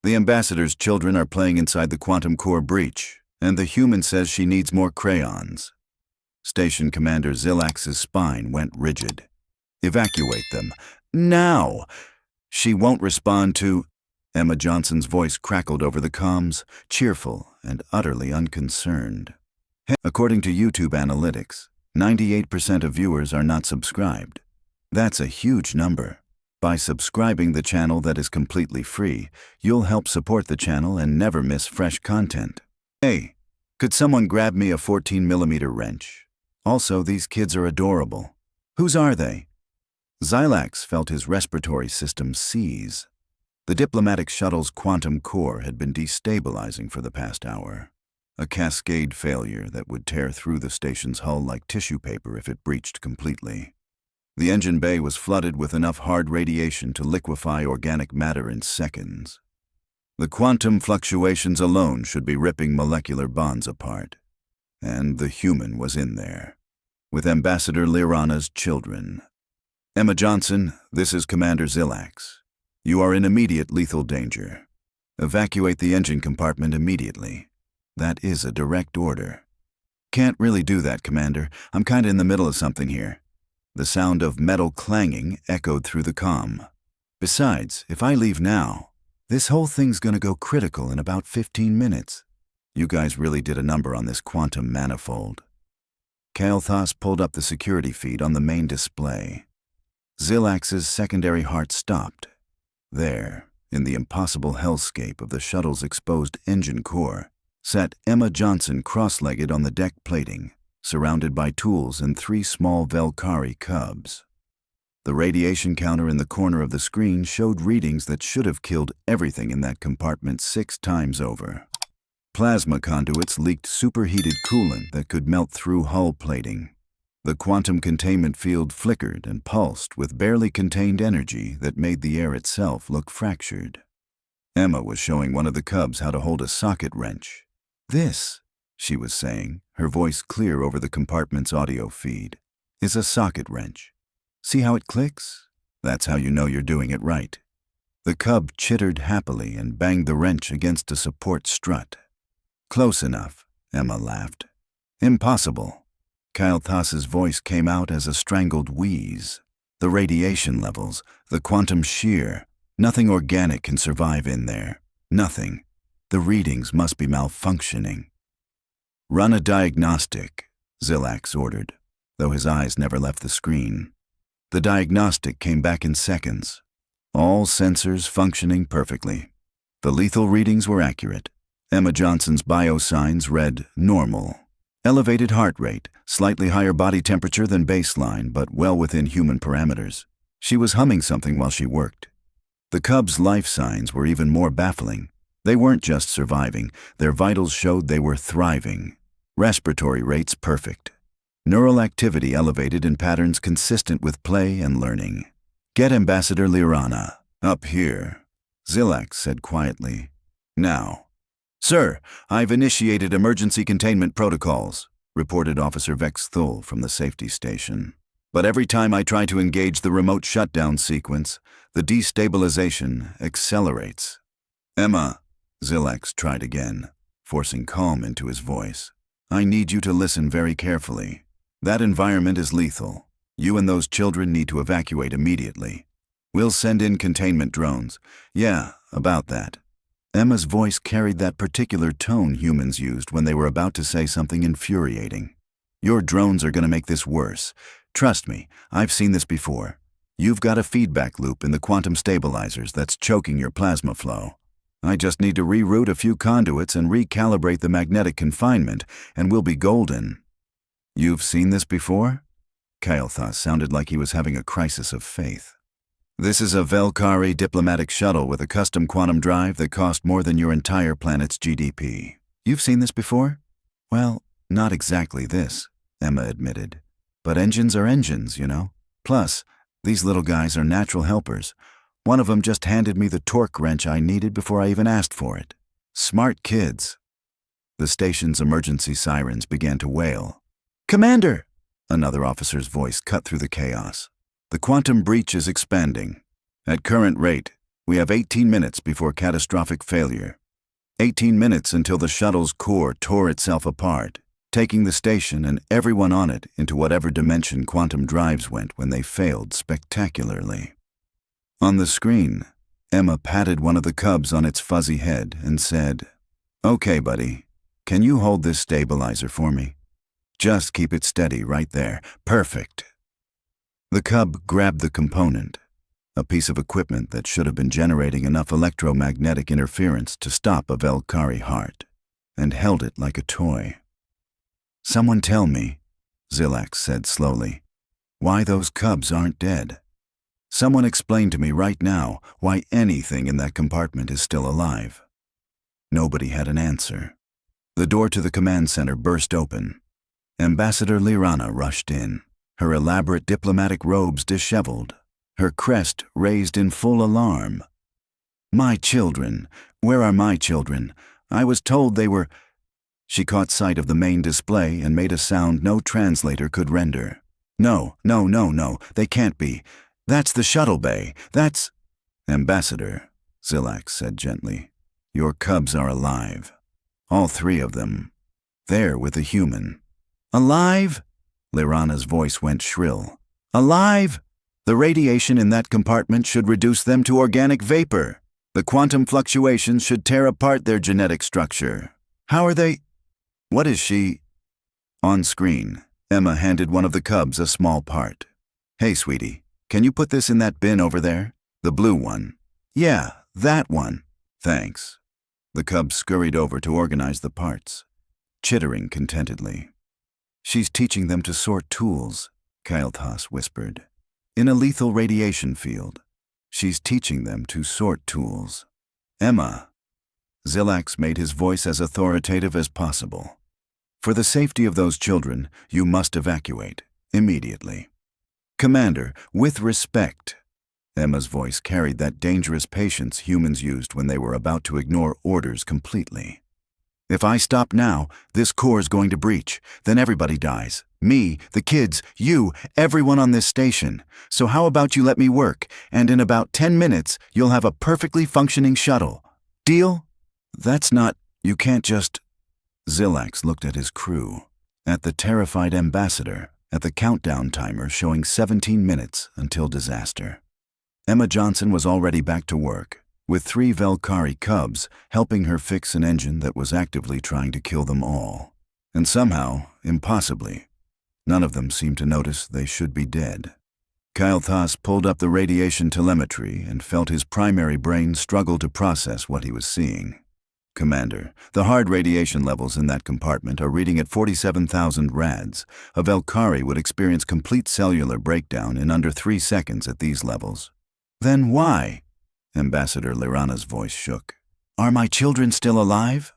The ambassador's children are playing inside the quantum core breach, and the human says she needs more crayons. Station Commander Zilax's spine went rigid. Evacuate them. Now! She won't respond to... Emma Johnson's voice crackled over the comms, cheerful and utterly unconcerned. According to YouTube analytics, 98% of viewers are not subscribed. That's a huge number. By subscribing the channel that is completely free, you'll help support the channel and never miss fresh content. Hey, could someone grab me a 14mm wrench? Also, these kids are adorable. Whose are they? Zilax felt his respiratory system seize. The diplomatic shuttle's quantum core had been destabilizing for the past hour. A cascade failure that would tear through the station's hull like tissue paper if it breached completely. The engine bay was flooded with enough hard radiation to liquefy organic matter in seconds. The quantum fluctuations alone should be ripping molecular bonds apart. And the human was in there, with Ambassador Lirana's children. Emma Johnson, this is Commander Zilax. You are in immediate lethal danger. Evacuate the engine compartment immediately. That is a direct order. Can't really do that, Commander. I'm kinda in the middle of something here. The sound of metal clanging echoed through the comm. Besides, if I leave now, this whole thing's gonna go critical in about 15 minutes. You guys really did a number on this quantum manifold. Kael'thas pulled up the security feed on the main display. Zilax's secondary heart stopped. There, in the impossible hellscape of the shuttle's exposed engine core, sat Emma Johnson cross-legged on the deck plating, surrounded by tools and 3 small Velkari cubs. The radiation counter in the corner of the screen showed readings that should have killed everything in that compartment 6 times over. Plasma conduits leaked superheated coolant that could melt through hull plating. The quantum containment field flickered and pulsed with barely contained energy that made the air itself look fractured. Emma was showing one of the cubs how to hold a socket wrench. This, she was saying, her voice clear over the compartment's audio feed, is a socket wrench. See how it clicks? That's how you know you're doing it right. The cub chittered happily and banged the wrench against a support strut. Close enough, Emma laughed. Impossible. Kael'thas's voice came out as a strangled wheeze. The radiation levels, the quantum shear, nothing organic can survive in there. Nothing. The readings must be malfunctioning. Run a diagnostic, Zilax ordered, though his eyes never left the screen. The diagnostic came back in seconds. All sensors functioning perfectly. The lethal readings were accurate. Emma Johnson's biosigns read normal. Elevated heart rate, slightly higher body temperature than baseline, but well within human parameters. She was humming something while she worked. The cub's life signs were even more baffling. They weren't just surviving, their vitals showed they were thriving. Respiratory rates perfect. Neural activity elevated in patterns consistent with play and learning. Get Ambassador Lirana. Up here, Zilax said quietly. Now. Sir, I've initiated emergency containment protocols, reported Officer Vex Thul from the safety station. But every time I try to engage the remote shutdown sequence, the destabilization accelerates. Emma, Zilax tried again, forcing calm into his voice. I need you to listen very carefully. That environment is lethal. You and those children need to evacuate immediately. We'll send in containment drones. Yeah, about that. Emma's voice carried that particular tone humans used when they were about to say something infuriating. Your drones are going to make this worse. Trust me, I've seen this before. You've got a feedback loop in the quantum stabilizers that's choking your plasma flow. I just need to reroute a few conduits and recalibrate the magnetic confinement, and we'll be golden. You've seen this before? Kael'thas sounded like he was having a crisis of faith. This is a Velkari diplomatic shuttle with a custom quantum drive that cost more than your entire planet's GDP. You've seen this before? Well, not exactly this, Emma admitted. But engines are engines, you know. Plus, these little guys are natural helpers. One of them just handed me the torque wrench I needed before I even asked for it. Smart kids. The station's emergency sirens began to wail. Commander! Another officer's voice cut through the chaos. The quantum breach is expanding. At current rate, We have 18 minutes before catastrophic failure. 18 minutes until the shuttle's core tore itself apart, taking the station and everyone on it into whatever dimension quantum drives went when they failed spectacularly. On the screen, Emma patted one of the cubs on its fuzzy head and said, "Okay, buddy, can you hold this stabilizer for me? Just keep it steady right there. Perfect." The cub grabbed the component, a piece of equipment that should have been generating enough electromagnetic interference to stop a Valkyrie heart, and held it like a toy. "Someone tell me," Zilax said slowly, "why those cubs aren't dead. Someone explain to me right now why anything in that compartment is still alive." Nobody had an answer. The door to the command center burst open. Ambassador Lirana rushed in, her elaborate diplomatic robes disheveled, her crest raised in full alarm. "My children! Where are my children? I was told they were—" She caught sight of the main display and made a sound no translator could render. "No, no, no, no, they can't be. That's the shuttle bay. That's—" "Ambassador," Zilax said gently, "your cubs are alive. All three of them. They're with a human." "Alive?" Lirana's voice went shrill. "Alive? The radiation in that compartment should reduce them to organic vapor. The quantum fluctuations should tear apart their genetic structure. How are they— What is she—" On screen, Emma handed one of the cubs a small part. "Hey, sweetie, can you put this in that bin over there? The blue one." "Yeah, that one." "Thanks." The cub scurried over to organize the parts, chittering contentedly. "She's teaching them to sort tools," Kael'thas whispered. "In a lethal radiation field. She's teaching them to sort tools." "Emma." Zilax made his voice as authoritative as possible. "For the safety of those children, you must evacuate, immediately." "Commander, with respect." Emma's voice carried that dangerous patience humans used when they were about to ignore orders completely. "If I stop now, this core's going to breach. Then everybody dies. Me, the kids, you, everyone on this station. So how about you let me work, and in about 10 minutes, you'll have a perfectly functioning shuttle. Deal?" "That's not— You can't just—" Zilax looked at his crew, at the terrified ambassador, at the countdown timer showing 17 minutes until disaster. Emma Johnson was already back to work, with 3 Valkyrie cubs helping her fix an engine that was actively trying to kill them all. And somehow, impossibly, none of them seemed to notice they should be dead. Kael'thas pulled up the radiation telemetry and felt his primary brain struggle to process what he was seeing. "Commander, the hard radiation levels in that compartment are reading at 47,000 rads. A Valkyrie would experience complete cellular breakdown in under 3 seconds at these levels." "Then why?" Ambassador Lirana's voice shook. "Are my children still alive?"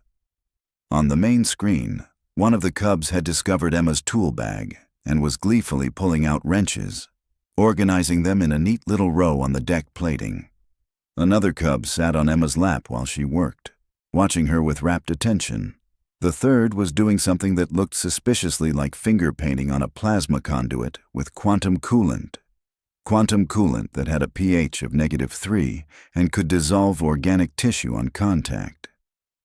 On the main screen, one of the cubs had discovered Emma's tool bag and was gleefully pulling out wrenches, organizing them in a neat little row on the deck plating. Another cub sat on Emma's lap while she worked, watching her with rapt attention. The third was doing something that looked suspiciously like finger painting on a plasma conduit with quantum coolant. Quantum coolant that had a pH of -3 and could dissolve organic tissue on contact.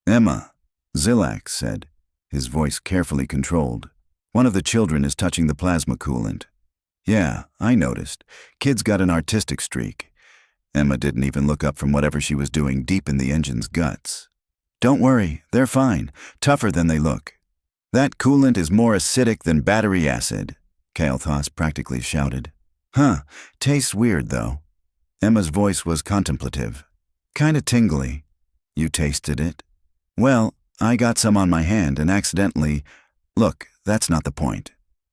"Emma," Zilax said, his voice carefully controlled, "one of the children is touching the plasma coolant." "Yeah, I noticed. Kid's got an artistic streak." Emma didn't even look up from whatever she was doing deep in the engine's guts. "Don't worry, they're fine, tougher than they look." "That coolant is more acidic than battery acid," Kael'thas practically shouted. "Huh, tastes weird though." Emma's voice was contemplative. "Kinda tingly." "You tasted it?" "Well, I got some on my hand and accidentally— Look, that's not the point.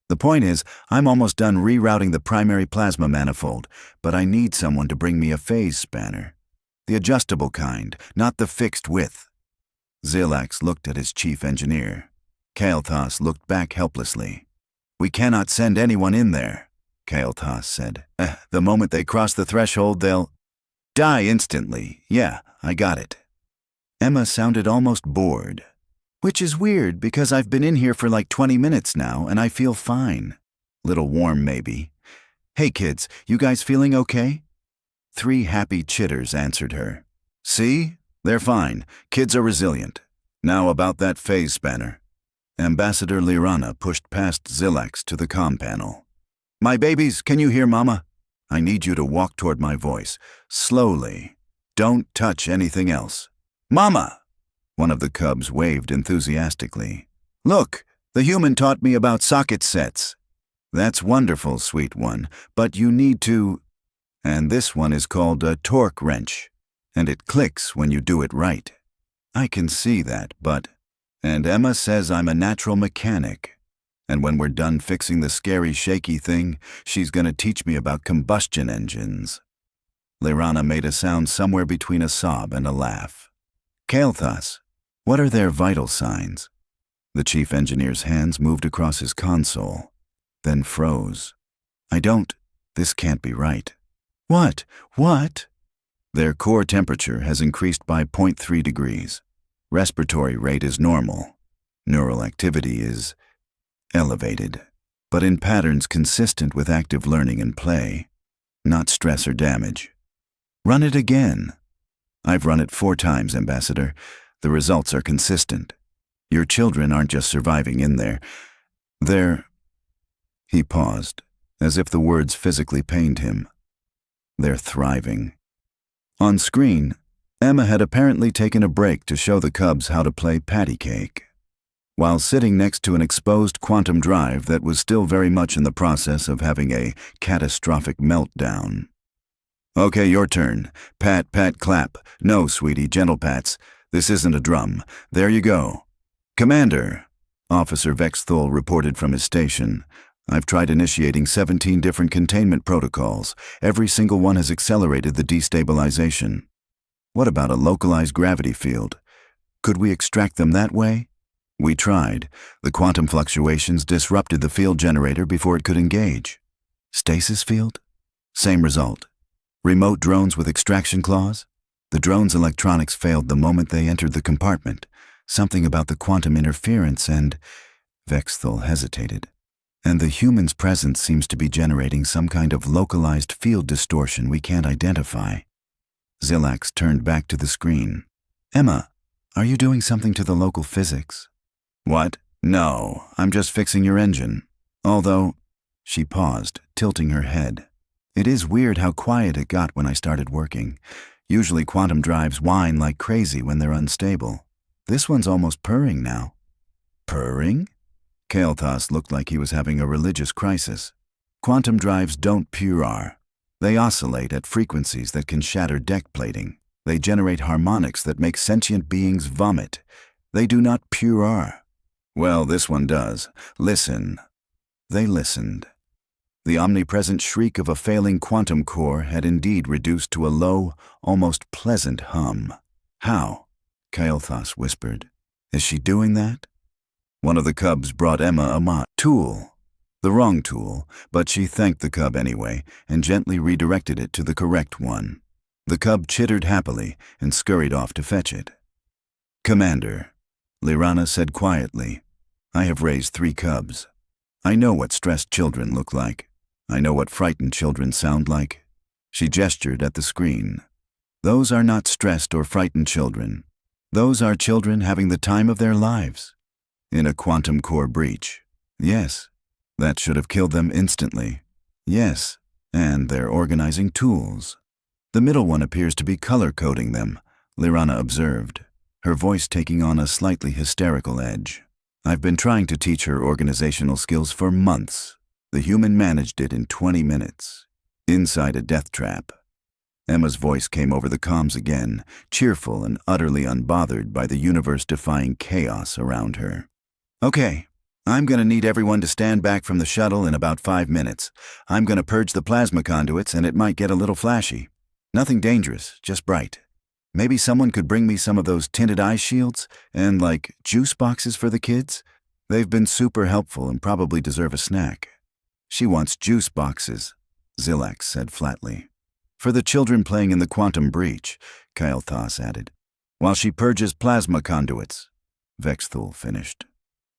The point is, I'm almost done rerouting the primary plasma manifold, but I need someone to bring me a phase spanner. The adjustable kind, not the fixed width." Zilax looked at his chief engineer. Kael'thas looked back helplessly. "We cannot send anyone in there," Kael'thas said. The moment they cross the threshold, they'll die instantly. Yeah, I got it." Emma sounded almost bored. "Which is weird because I've been in here for like 20 minutes now and I feel fine. Little warm maybe. Hey kids, you guys feeling okay?" 3 happy chitters answered her. See? They're fine. Kids are resilient. Now about that phase spanner. Ambassador Lirana pushed past Zilax to the comm panel. My babies, can you hear Mama? I need you to walk toward my voice. Slowly. Don't touch anything else. Mama! One of the cubs waved enthusiastically. Look, the human taught me about socket sets. That's wonderful, sweet one, but you need to... And this one is called a torque wrench, and it clicks when you do it right. I can see that, but... And Emma says I'm a natural mechanic. And when we're done fixing the scary shaky thing, she's gonna teach me about combustion engines. Lirana made a sound somewhere between a sob and a laugh. Kael'thas, what are their vital signs? The chief engineer's hands moved across his console, then froze. This can't be right. What? Their core temperature has increased by 0.3 degrees. Respiratory rate is normal. Neural activity is elevated, but in patterns consistent with active learning and play, not stress or damage. Run it again. I've run it 4 times, Ambassador. The results are consistent. Your children aren't just surviving in there. He paused, as if the words physically pained him. They're thriving. On screen, Emma had apparently taken a break to show the cubs how to play patty cake, while sitting next to an exposed quantum drive that was still very much in the process of having a catastrophic meltdown. Okay, your turn. Pat, pat, clap. No, sweetie, gentle pats. This isn't a drum. There you go. Commander, Officer Vexthul reported from his station. I've tried initiating 17 different containment protocols. Every single one has accelerated the destabilization. What about a localized gravity field? Could we extract them that way? We tried. The quantum fluctuations disrupted the field generator before it could engage. Stasis field? Same result. Remote drones with extraction claws? The drone's electronics failed the moment they entered the compartment. Something about the quantum interference and... Vexthul hesitated. And the human's presence seems to be generating some kind of localized field distortion we can't identify. Zilax turned back to the screen. Emma, are you doing something to the local physics? What? No, I'm just fixing your engine. Although... She paused, tilting her head. It is weird how quiet it got when I started working. Usually quantum drives whine like crazy when they're unstable. This one's almost purring now. Purring? Kael'thas looked like he was having a religious crisis. Quantum drives don't purr. They oscillate at frequencies that can shatter deck plating. They generate harmonics that make sentient beings vomit. They do not purr. Well, this one does. Listen. They listened. The omnipresent shriek of a failing quantum core had indeed reduced to a low, almost pleasant hum. How? Kael'thas whispered. Is she doing that? One of the cubs brought Emma a tool. The wrong tool, but she thanked the cub anyway and gently redirected it to the correct one. The cub chittered happily and scurried off to fetch it. Commander, Lirana said quietly, I have raised 3 cubs. I know what stressed children look like. I know what frightened children sound like. She gestured at the screen. Those are not stressed or frightened children. Those are children having the time of their lives. In a quantum core breach. Yes, that should have killed them instantly. Yes, and they're organizing tools. The middle one appears to be color-coding them, Lirana observed, her voice taking on a slightly hysterical edge. I've been trying to teach her organizational skills for months. The human managed it in 20 minutes, inside a death trap. Emma's voice came over the comms again, cheerful and utterly unbothered by the universe-defying chaos around her. Okay, I'm gonna need everyone to stand back from the shuttle in about 5 minutes. I'm gonna purge the plasma conduits and it might get a little flashy. Nothing dangerous, just bright. Maybe someone could bring me some of those tinted eye shields and, like, juice boxes for the kids? They've been super helpful and probably deserve a snack. She wants juice boxes, Zilax said flatly. For the children playing in the quantum breach, Kael'thas added. While she purges plasma conduits, Vexthul finished.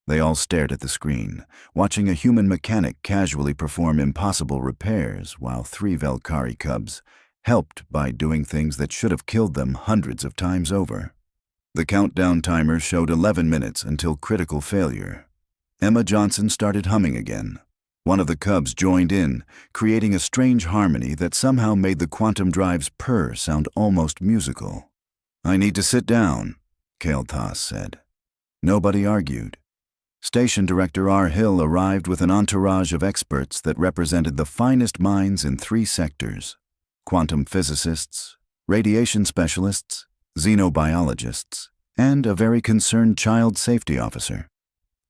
They all stared at the screen, watching a human mechanic casually perform impossible repairs while 3 Velkari cubs helped by doing things that should have killed them hundreds of times over. The countdown timer showed 11 minutes until critical failure. Emma Johnson started humming again. One of the cubs joined in, creating a strange harmony that somehow made the quantum drive's purr sound almost musical. "I need to sit down," Kael'thas said. Nobody argued. Station Director R. Hill arrived with an entourage of experts that represented the finest minds in 3 sectors: quantum physicists, radiation specialists, xenobiologists, and a very concerned child safety officer.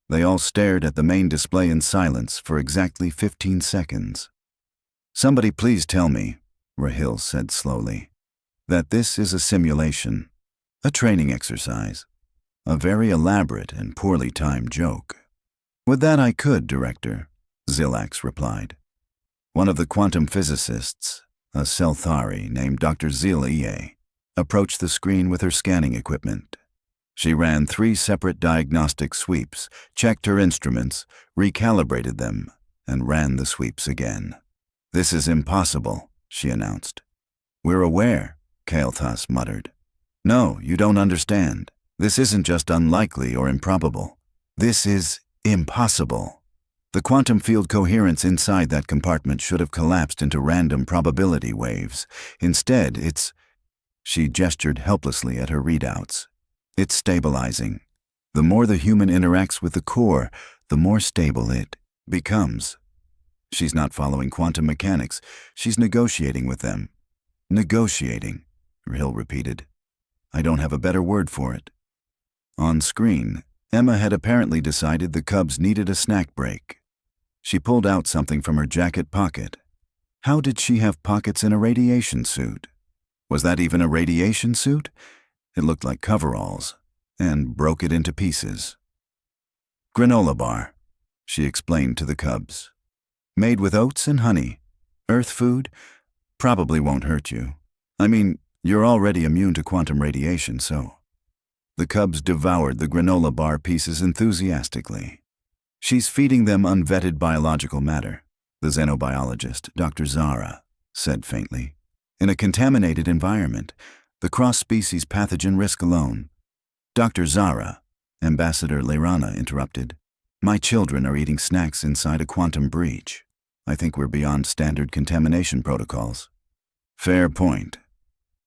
They all stared at the main display in silence for exactly 15 seconds. "Somebody please tell me," Rahil said slowly, "that this is a simulation, a training exercise, a very elaborate and poorly timed joke." "With that I could, Director," Zilax replied. One of the quantum physicists, a Selthari named Dr. Zil-Ie, approached the screen with her scanning equipment. She ran 3 separate diagnostic sweeps, checked her instruments, recalibrated them, and ran the sweeps again. "This is impossible," she announced. "We're aware," Kael'thas muttered. "No, you don't understand. This isn't just unlikely or improbable. This is impossible. The quantum field coherence inside that compartment should have collapsed into random probability waves. Instead, it's—" She gestured helplessly at her readouts. "It's stabilizing. The more the human interacts with the core, the more stable it becomes." "She's not following quantum mechanics. She's negotiating with them." "Negotiating," Hill repeated. "I don't have a better word for it." On screen, Emma had apparently decided the cubs needed a snack break. She pulled out something from her jacket pocket. How did she have pockets in a radiation suit? Was that even a radiation suit? It looked like coveralls, and broke it into pieces. "Granola bar," she explained to the cubs. "Made with oats and honey. Earth food. Probably won't hurt you. I mean, you're already immune to quantum radiation, so..." The cubs devoured the granola bar pieces enthusiastically. "She's feeding them unvetted biological matter," the xenobiologist, Dr. Zara, said faintly. "In a contaminated environment, the cross-species pathogen risk alone." "Dr. Zara," Ambassador Leirana interrupted. "My children are eating snacks inside a quantum breach. I think we're beyond standard contamination protocols." "Fair point."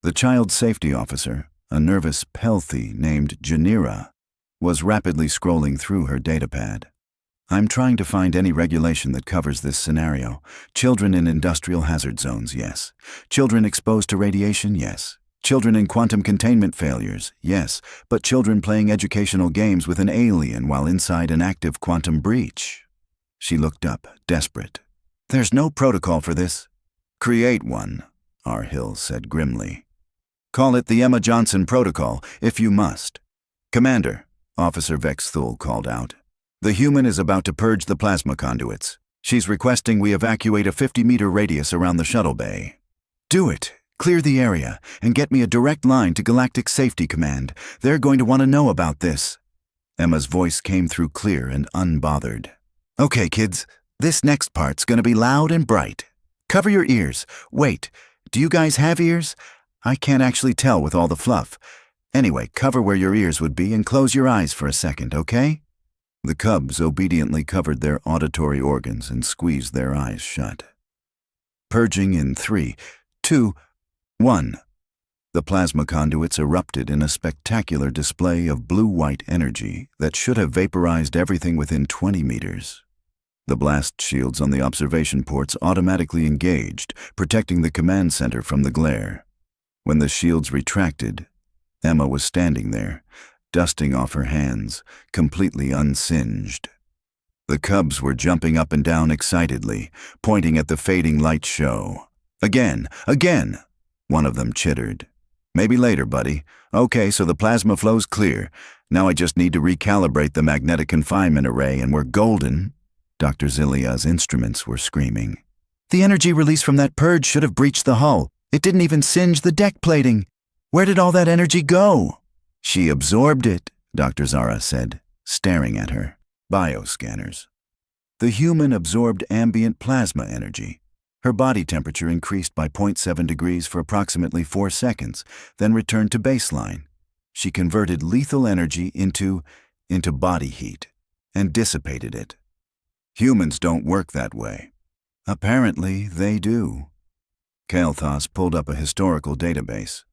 The child safety officer, a nervous Pelthi named Janira, was rapidly scrolling through her datapad. "I'm trying to find any regulation that covers this scenario. Children in industrial hazard zones, yes. Children exposed to radiation, yes. Children in quantum containment failures, yes. But children playing educational games with an alien while inside an active quantum breach." She looked up, desperate. "There's no protocol for this." "Create one," R. Hill said grimly. "Call it the Emma Johnson Protocol, if you must." "Commander," Officer Vex Thul called out, "the human is about to purge the plasma conduits. She's requesting we evacuate a 50-meter radius around the shuttle bay." "Do it. Clear the area, and get me a direct line to Galactic Safety Command. They're going to want to know about this." Emma's voice came through clear and unbothered. "Okay, kids, this next part's going to be loud and bright. Cover your ears. Wait, do you guys have ears? I can't actually tell with all the fluff. Anyway, cover where your ears would be and close your eyes for a second, okay?" The cubs obediently covered their auditory organs and squeezed their eyes shut. Purging in 3, 2, 1. The plasma conduits erupted in a spectacular display of blue-white energy that should have vaporized everything within 20 meters. The blast shields on the observation ports automatically engaged, protecting the command center from the glare. When the shields retracted, Emma was standing there, dusting off her hands, completely unsinged. The cubs were jumping up and down excitedly, pointing at the fading light show. "Again! Again!" one of them chittered. "Maybe later, buddy. Okay, so the plasma flow's clear. Now I just need to recalibrate the magnetic confinement array and we're golden." Dr. Zilia's instruments were screaming. "The energy release from that purge should have breached the hull. It didn't even singe the deck plating. Where did all that energy go?" "She absorbed it," Dr. Zara said, staring at her. "Bioscanners." The human absorbed ambient plasma energy. Her body temperature increased by 0.7 degrees for approximately 4 seconds, then returned to baseline. She converted lethal energy into body heat and dissipated it. Humans don't work that way. Apparently, they do. Kael'thas pulled up a historical database.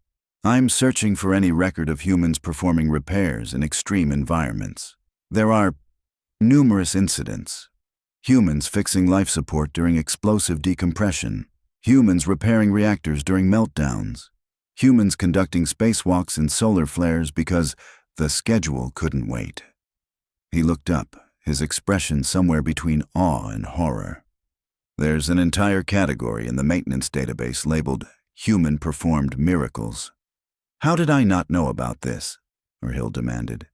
I'm searching for any record of humans performing repairs in extreme environments. There are numerous incidents. Humans fixing life support during explosive decompression. Humans repairing reactors during meltdowns. Humans conducting spacewalks in solar flares because the schedule couldn't wait. He looked up, his expression somewhere between awe and horror. There's an entire category in the maintenance database labeled Human-Performed Miracles. How did I not know about this? Rahil demanded.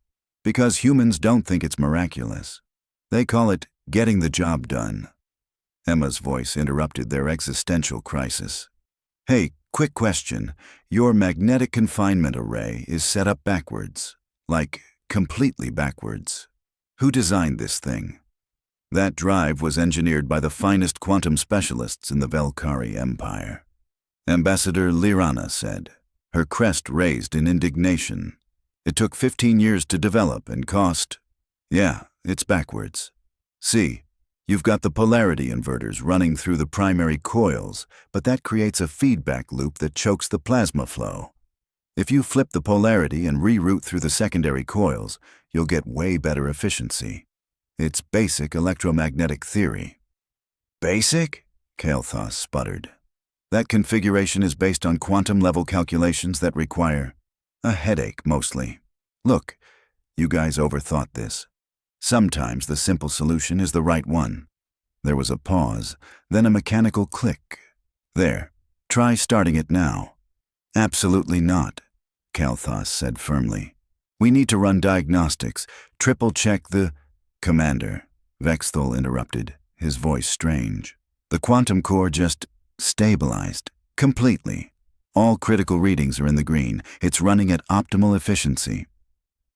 Because humans don't think it's miraculous. They call it getting the job done. Emma's voice interrupted their existential crisis. Hey, quick question. Your magnetic confinement array is set up backwards. Like, completely backwards. Who designed this thing? That drive was engineered by the finest quantum specialists in the Velkari Empire. Ambassador Lirana said, her crest raised in indignation. It took 15 years to develop and cost. Yeah, it's backwards. See, you've got the polarity inverters running through the primary coils, but that creates a feedback loop that chokes the plasma flow. If you flip the polarity and reroute through the secondary coils, you'll get way better efficiency. It's basic electromagnetic theory. Basic? Kael'thas sputtered. That configuration is based on quantum-level calculations that require a headache, mostly. Look, you guys overthought this. Sometimes the simple solution is the right one. There was a pause, then a mechanical click. There, try starting it now. Absolutely not, Kael'thas said firmly. We need to run diagnostics, triple-check the— Commander, Vexthal interrupted, his voice strange. The quantum core just stabilized. Completely. All critical readings are in the green. It's running at optimal efficiency.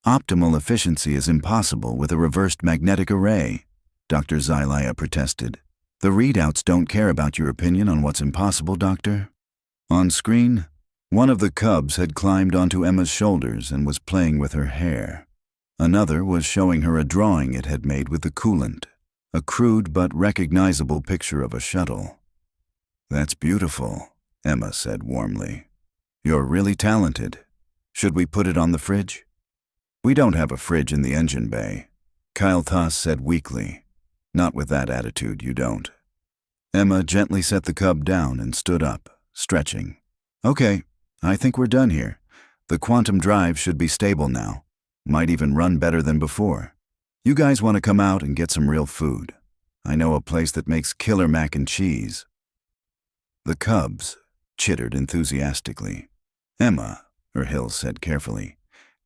Optimal efficiency is impossible with a reversed magnetic array, Dr. Xylia protested. The readouts don't care about your opinion on what's impossible, Doctor. On screen, one of the cubs had climbed onto Emma's shoulders and was playing with her hair. Another was showing her a drawing it had made with the coolant, a crude but recognizable picture of a shuttle. That's beautiful, Emma said warmly. You're really talented. Should we put it on the fridge? We don't have a fridge in the engine bay, Kael'thas said weakly. Not with that attitude, you don't. Emma gently set the cub down and stood up, stretching. Okay, I think we're done here. The quantum drive should be stable now. Might even run better than before. You guys want to come out and get some real food. I know a place that makes killer mac and cheese. The cubs chittered enthusiastically. Emma, Rahil said carefully,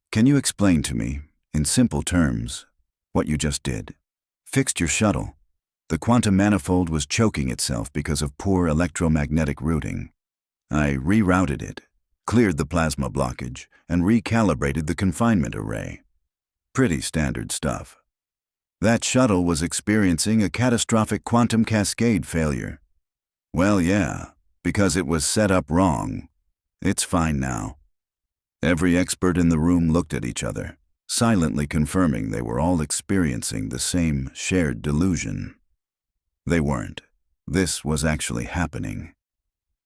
can you explain to me, in simple terms, what you just did? Fixed your shuttle. The quantum manifold was choking itself because of poor electromagnetic routing. I rerouted it, cleared the plasma blockage, and recalibrated the confinement array. Pretty standard stuff. That shuttle was experiencing a catastrophic quantum cascade failure. Well, yeah, because it was set up wrong. It's fine now. Every expert in the room looked at each other, silently confirming they were all experiencing the same shared delusion. They weren't. This was actually happening.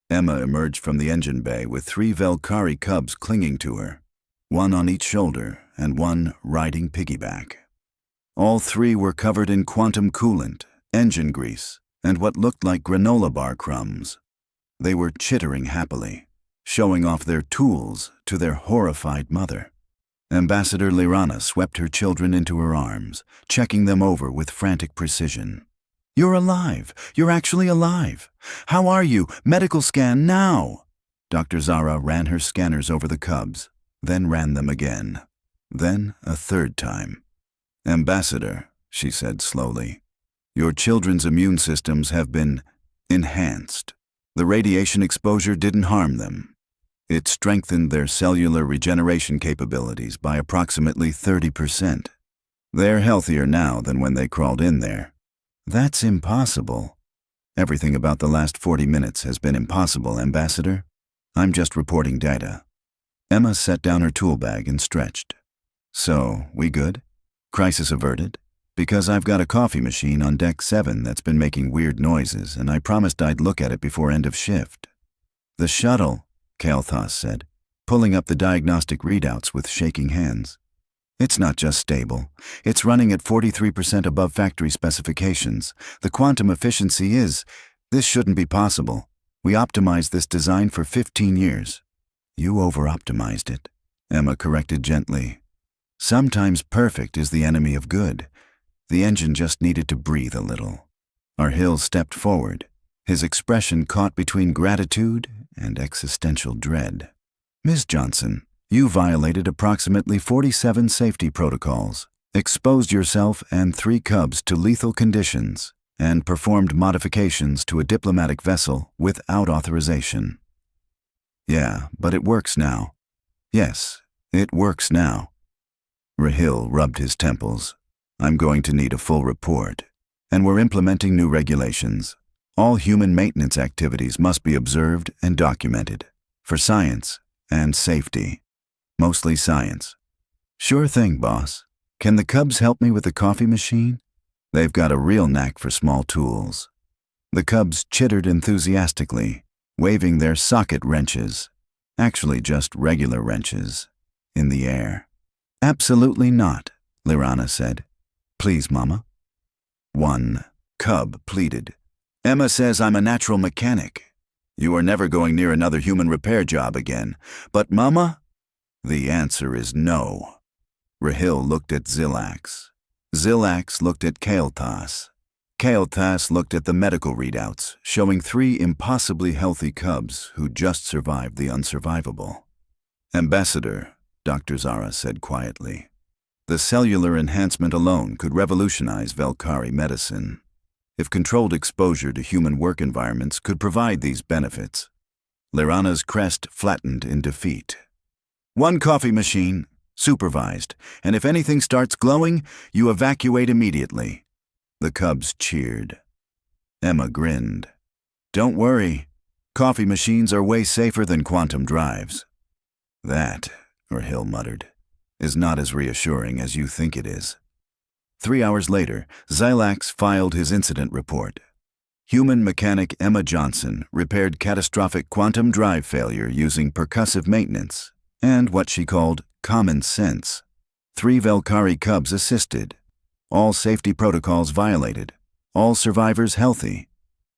Emma emerged from the engine bay with 3 Velkari cubs clinging to her, one on each shoulder and one riding piggyback. All 3 were covered in quantum coolant, engine grease, and what looked like granola bar crumbs. They were chittering happily, showing off their tools to their horrified mother. Ambassador Lirana swept her children into her arms, checking them over with frantic precision. You're alive. You're actually alive. How are you? Medical scan now. Dr. Zara ran her scanners over the cubs, then ran them again. Then a third time. Ambassador, she said slowly, your children's immune systems have been enhanced. The radiation exposure didn't harm them. It strengthened their cellular regeneration capabilities by approximately 30%. They're healthier now than when they crawled in there. That's impossible. Everything about the last 40 minutes has been impossible, Ambassador. I'm just reporting data. Emma set down her tool bag and stretched. So, we good? Crisis averted? Because I've got a coffee machine on deck 7 that's been making weird noises, and I promised I'd look at it before end of shift. The shuttle, Kael'thas said, pulling up the diagnostic readouts with shaking hands. It's not just stable. It's running at 43% above factory specifications. The quantum efficiency is... This shouldn't be possible. We optimized this design for 15 years. You over-optimized it, Emma corrected gently. Sometimes perfect is the enemy of good. The engine just needed to breathe a little. Arhill stepped forward, his expression caught between gratitude and existential dread. Ms. Johnson, you violated approximately 47 safety protocols, exposed yourself and 3 cubs to lethal conditions, and performed modifications to a diplomatic vessel without authorization. Yeah, but it works now. Yes, it works now. Rahil rubbed his temples. I'm going to need a full report. And we're implementing new regulations. All human maintenance activities must be observed and documented. For science and safety. Mostly science. Sure thing, boss. Can the cubs help me with the coffee machine? They've got a real knack for small tools. The cubs chittered enthusiastically, waving their socket wrenches, actually just regular wrenches, in the air. Absolutely not, Lirana said. Please, Mama. One cub pleaded. Emma says I'm a natural mechanic. You are never going near another human repair job again. But, Mama? The answer is no. Rahil looked at Zilax. Zilax looked at Kael'thas. Kael'thas looked at the medical readouts, showing 3 impossibly healthy cubs who just survived the unsurvivable. Ambassador, Dr. Zara said quietly. The cellular enhancement alone could revolutionize Velkari medicine. If controlled exposure to human work environments could provide these benefits. Lirana's crest flattened in defeat. 1 coffee machine, supervised, and if anything starts glowing, you evacuate immediately. The cubs cheered. Emma grinned. Don't worry. Coffee machines are way safer than quantum drives. That, Rahil muttered, is not as reassuring as you think it is. 3 hours later, Xilax filed his incident report. Human mechanic Emma Johnson repaired catastrophic quantum drive failure using percussive maintenance and what she called common sense. 3 Velkari cubs assisted. All safety protocols violated. All survivors healthy.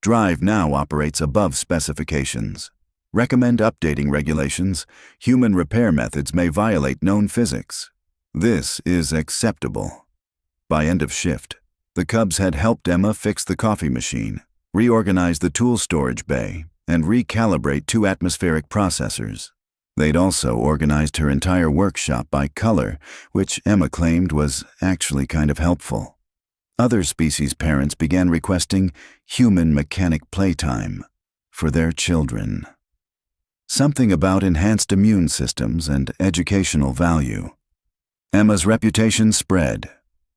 Drive now operates above specifications. Recommend updating regulations. Human repair methods may violate known physics. This is acceptable. By end of shift, the cubs had helped Emma fix the coffee machine, reorganize the tool storage bay, and recalibrate 2 atmospheric processors. They'd also organized her entire workshop by color, which Emma claimed was actually kind of helpful. Other species parents began requesting human mechanic playtime for their children. Something about enhanced immune systems and educational value. Emma's reputation spread.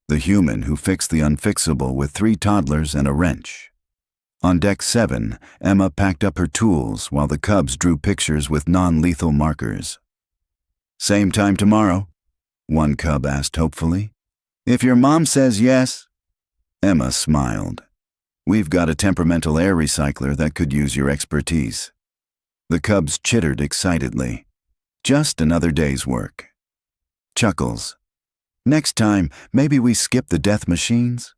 The human who fixed the unfixable with 3 toddlers and a wrench. On deck 7, Emma packed up her tools while the cubs drew pictures with non-lethal markers. Same time tomorrow? One cub asked hopefully. If your mom says yes. Emma smiled. We've got a temperamental air recycler that could use your expertise. The cubs chittered excitedly. Just another day's work. Chuckles. Next time, maybe we skip the death machines?